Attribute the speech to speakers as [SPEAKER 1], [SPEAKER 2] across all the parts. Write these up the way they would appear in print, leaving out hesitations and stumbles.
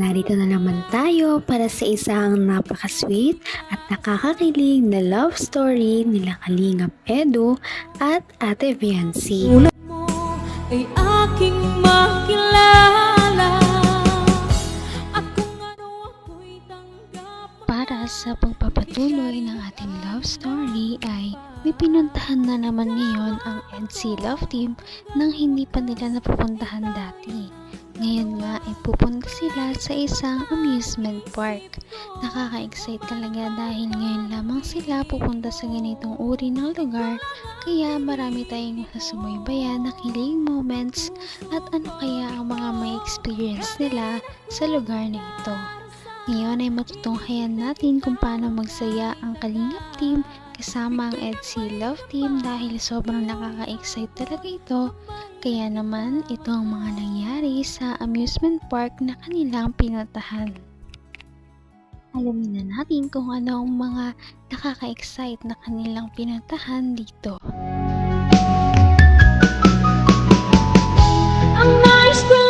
[SPEAKER 1] narito na naman tayo para sa isang napaka-sweet at nakakakilig na love story nila Kalingap Edu at Ate Viancy.
[SPEAKER 2] Mo ay aking makilala. Ako'y tanggap.
[SPEAKER 3] Para sa pagpapatuloy ng ating love story ay may pinuntahan na naman ngayon ang EDC Love Team nang hindi pa nila napupuntahan dati. Ngayon nga ay pupunta sila sa isang amusement park. Nakaka-excite talaga dahil ngayon lamang sila pupunta sa ganitong uri ng lugar, kaya marami tayong masasubaybayan na kilig moments at ano kaya ang mga may experience nila sa lugar na ito. Ngayon ay matutunghayan natin kung paano magsaya ang Kalingap Team kasama ang EDC Love Team dahil sobrang nakaka-excite talaga ito. Kaya naman ito ang mga nangyari sa amusement park na kanilang pinuntahan. Alamin na natin kung ano ang mga nakaka-excite na kanilang pinuntahan dito.
[SPEAKER 2] Ang nice ko.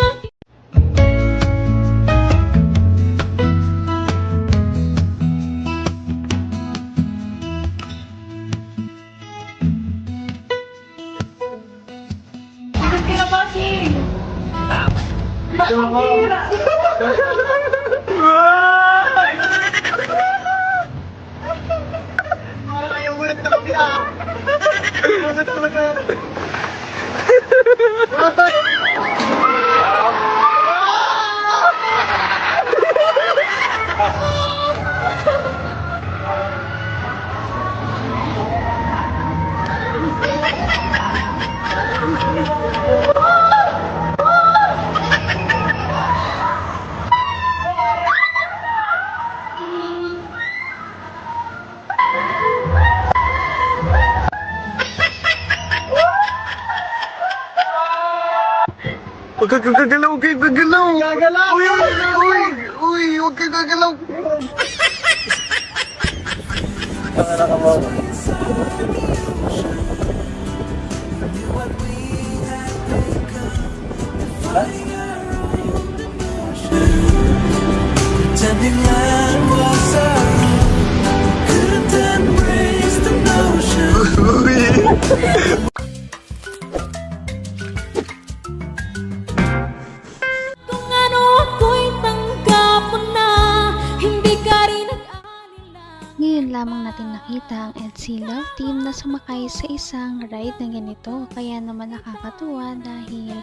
[SPEAKER 4] Huwag kang gagalaw, huwag kang gagalaw! Gagalaw! Uy, huwag kang gagalaw!
[SPEAKER 5] Pretending that was our own, couldn't embrace the notion.
[SPEAKER 2] Kung ano ako'y tanggap mo na, hindi ka rin nag-alala.
[SPEAKER 3] Ngayon lamang natin nakita ang EDC Love Team na sumakay sa isang ride na ganito, kaya naman nakakatuwa dahil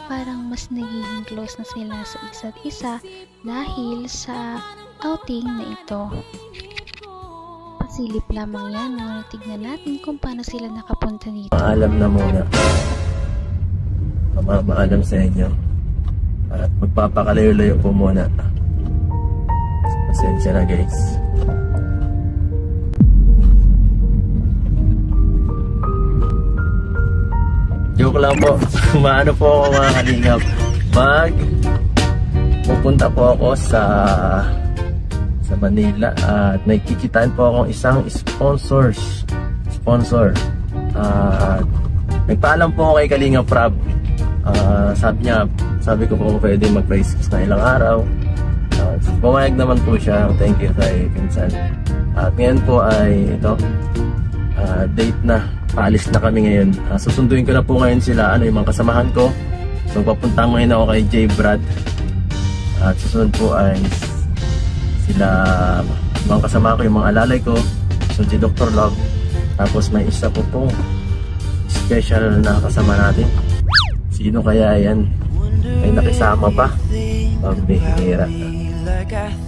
[SPEAKER 3] parang mas nagiging close na sila sa isa't isa dahil sa outing na ito. Pasilip lamang yan, ngunit tignan natin kung paano sila nakapunta dito.
[SPEAKER 4] Maalam na muna. Mamaalam sa inyo. At magpapakalayo-layo po muna. Pasensya na guys. Joke lang po. Maano po ako mga kalingap. Pupunta po ako sa Manila at may kikitain po akong isang sponsor. Nagpaalam po ako kay Kalingap Prab. Sabi ko po pwede mag-price na ilang araw. Pumayag naman po siya. Thank you kay Pinsan. At ngayon po ay ito, date na. Paalis na kami ngayon. Susunduin ko na po ngayon sila, yung mga kasamahan ko. So papunta ngayon ako kay J. Brad. At susunod po ay sila, mga kasama ko, yung mga alalay ko. So si Dr. Love. Tapos may isa po pong special na kasama natin. Sino kaya yan? May nakisama pa. Pambihira.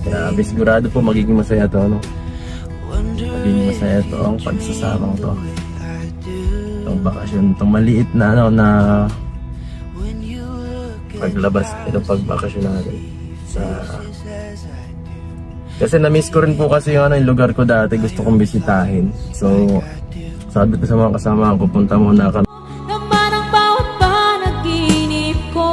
[SPEAKER 4] Grabe, sigurado po magiging masaya to, no? Magiging masaya to ang pagsasamang to. Itong bakasyon, itong maliit na na paglabas, itong pagbakasyon natin sa... Kasi na-miss ko rin po kasi yung lugar ko dati, gusto kong bisitahin. So sabi ko sa mga kasama ko, pupunta muna kami.
[SPEAKER 2] Naman ang bawat panaginip ko,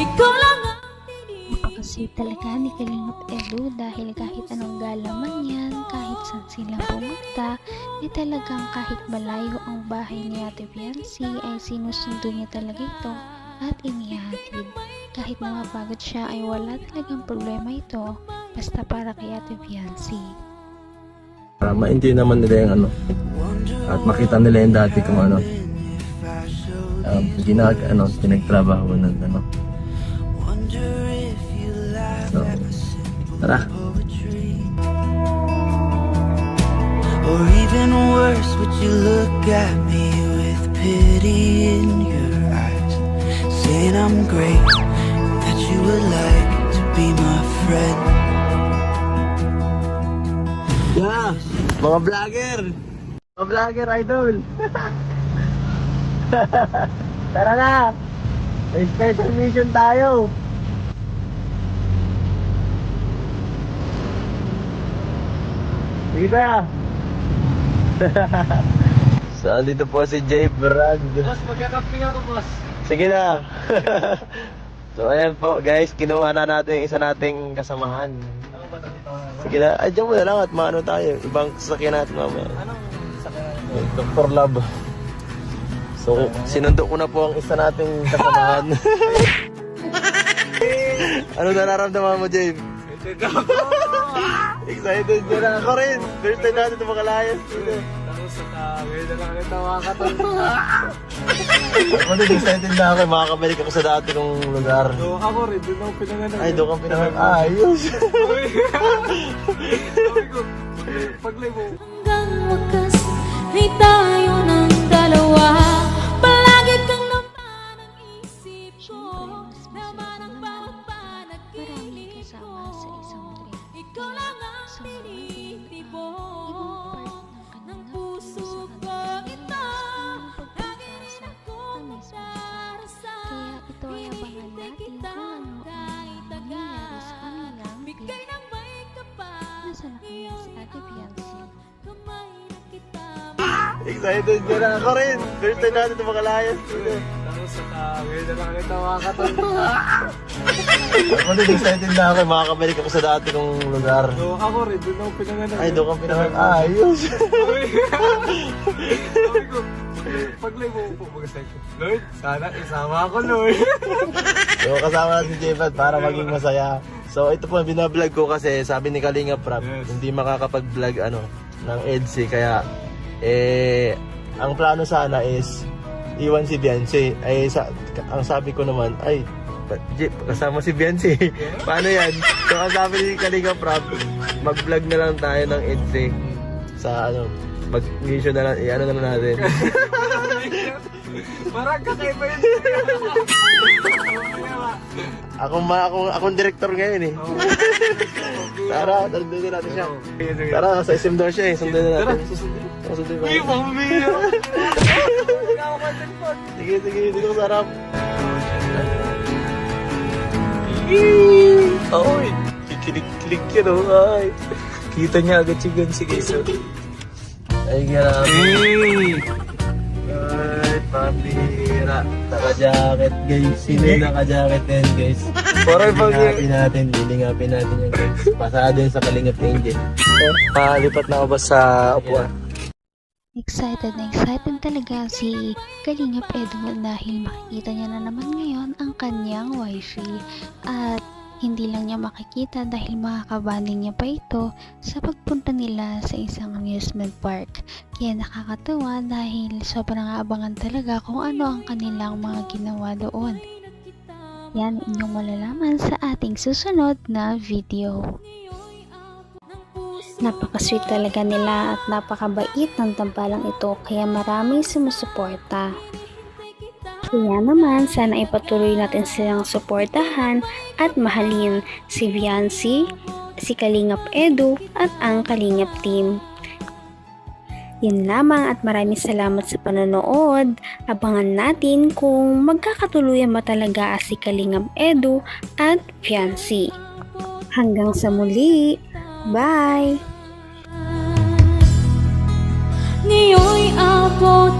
[SPEAKER 2] ikaw lang ang tinig.
[SPEAKER 3] Napakasweet talaga ni Kalingap Edu dahil kahit anong gala man yan, kahit saan sila pumunta, talagang kahit malayo ang bahay ni Ate Viancy ay sinusundo niya talaga ito at inihatid. Kahit na mapagod siya ay wala talagang problema ito basta para kay Ate Viancy.
[SPEAKER 4] Ma-enjoy naman nila yung ano. At makita nila yung dati kung ano. Pinagtrabaho ng ano. So, tara.
[SPEAKER 5] Or even worse, would you look at me with pity in your eyes, saying I'm great, and that you would like to be my friend?
[SPEAKER 4] Yeah! Mga vlogger! Mga vlogger idol! Tara na! May special mission tayo! Sige na! So, andito po si Jay Brand.
[SPEAKER 6] Boss, magkakaping ako, boss.
[SPEAKER 4] Sige na! So, ayan po guys, kinuha na natin yung isa nating kasamahan. Sige na, ay dyan mo na lang at maano tayo. Ibang sasakyan natin mamaya.
[SPEAKER 6] Anong sakyan?
[SPEAKER 4] Dr. Love. So, sinundo ko na po ang isa nating kasamahan. Ano nararamdaman mo, Jay? Excited ka na ako rin. First time natin ito makalayas.
[SPEAKER 6] Tapos sa ngayon na lang kita makakatulog.
[SPEAKER 4] Ako din excited na ako. Makakabalik ako sa dati kong lugar.
[SPEAKER 6] So, ako rin, doon ako pinanganak.
[SPEAKER 4] Ay, doon kang pinanganak. Ayos.
[SPEAKER 6] Sabi ko, paglay mo.
[SPEAKER 2] Hanggang wakas ay tayo ng dalawa. Palagi kang naman ang isip ko. Naman ang bawat
[SPEAKER 3] Marami
[SPEAKER 2] panaginip
[SPEAKER 3] kasama sa
[SPEAKER 2] ko.
[SPEAKER 3] isang trip.
[SPEAKER 2] Ikaw lang ang
[SPEAKER 3] So,
[SPEAKER 2] pinitibok
[SPEAKER 3] ibang part ng
[SPEAKER 2] ng
[SPEAKER 3] kanila
[SPEAKER 2] puso ko ito. Lagi rin akong magdarasal.
[SPEAKER 3] Kaya ito ay abangan natin kung ano ang mangyayari sa kanilang
[SPEAKER 2] Bigay ng may kapal.
[SPEAKER 3] nasa na kaya si Ate Viancy.
[SPEAKER 2] Kamay na kita.
[SPEAKER 4] Excited ka na ako rin. First time natin ito makalayas.
[SPEAKER 6] Tapos sa ngayon na lang kita makakatulog.
[SPEAKER 4] Ako din excited na ako. Makakabalik ako sa dati kong lugar.
[SPEAKER 6] So, ako rin, doon ako pinanganak.
[SPEAKER 4] Ay, doon kang pinanganak. Ayos.
[SPEAKER 6] Sabi ko, paglay mo po, mag-asay ko. Lord, sana isama ako, Lord.
[SPEAKER 4] So, kasama natin si Jevad para maging masaya. So, ito po, binablog ko kasi sabi ni Kalinga Prab,
[SPEAKER 6] Yes.
[SPEAKER 4] hindi makakapag-vlog ng EDSI. Kaya, ang plano sana is iwan si Viancy. Ang sabi ko naman, ay, Jeep, kasama si Viancy. Paano yan? So, ang sabi ni Kalinga Prab, mag-vlog na lang tayo ng EDSI. Sa mag-mission na lang, i-ano na lang natin.
[SPEAKER 6] Parang kakaiba yun.
[SPEAKER 4] Akong director ngayon eh. Tara, sundin natin siya. Tara, sa SM daw siya eh. Sundin na
[SPEAKER 6] Tara,
[SPEAKER 4] natin.
[SPEAKER 6] susundin.
[SPEAKER 4] Sundin
[SPEAKER 6] Uy,
[SPEAKER 4] natin.
[SPEAKER 6] pambira.
[SPEAKER 4] Sige, dito ko sarap.
[SPEAKER 6] Oy, kikilig-kilig yan oh. Ay. Kita niya agad si Gansi guys.
[SPEAKER 4] Ay, grabe.
[SPEAKER 6] Hey!
[SPEAKER 4] Ay, pambira. Naka-jacket guys. Sino yung naka-jacket na yan guys?
[SPEAKER 6] Parang pag
[SPEAKER 4] Lilingapin natin yan guys. Pasado yun sa Kalingap Angel.
[SPEAKER 6] lipat na ako ba sa upuan?
[SPEAKER 3] Excited na excited talaga si Kalingap Edwin dahil makikita niya na naman ngayon ang kanyang wifey at hindi lang niya makikita dahil makakabanding niya pa ito sa pagpunta nila sa isang amusement park. Kaya nakakatawa dahil sobrang abangan talaga kung ano ang kanilang mga ginawa doon. Yan inyong malalaman sa ating susunod na video.
[SPEAKER 1] Napaka-sweet talaga nila at napakabait ng tampalang ito kaya maraming sumusuporta. Kaya naman, sana ipatuloy natin silang suportahan at mahalin si Viancy, si Kalingap Edu at ang Kalingap team. Yun lamang at maraming salamat sa panonood. Abangan natin kung magkakatuluyan ba talaga si Kalingap Edu at Viancy. Hanggang sa muli. Bye!
[SPEAKER 2] Ngayon'y abot